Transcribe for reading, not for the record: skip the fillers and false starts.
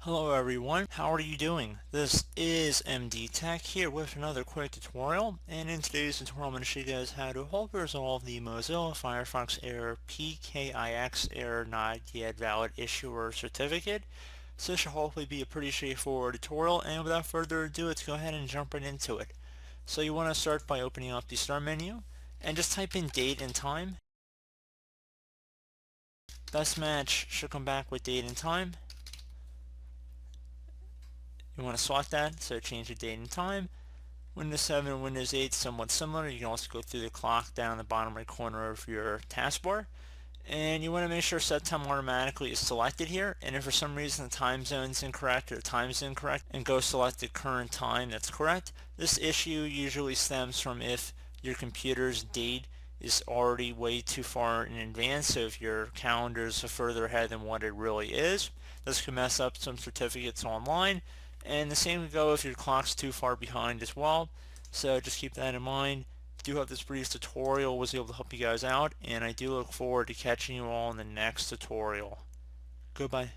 Hello everyone, how are you doing? This is MD Tech here with another quick tutorial, and in today's tutorial I'm going to show you guys how to help resolve the Mozilla Firefox error PKIX error not yet valid issuer certificate. So this should hopefully be a pretty straightforward tutorial, and without further ado, let's go ahead and jump right into it. So you want to start by opening up the start menu and just type in date and time. Best match should come back with date and time. You want to select that, so change the date and time. Windows 7 and Windows 8 somewhat similar. You can also go through the clock down in the bottom right corner of your taskbar. And you want to make sure set time automatically is selected here. And if for some reason the time zone is incorrect or the time is incorrect, and go select the current time that's correct. This issue usually stems from if your computer's date is already way too far in advance. So if your calendar is further ahead than what it really is, this can mess up some certificates online. And the same would go if your clock's too far behind as well. So just keep that in mind. I do hope this brief tutorial was able to help you guys out, and I do look forward to catching you all in the next tutorial. Goodbye.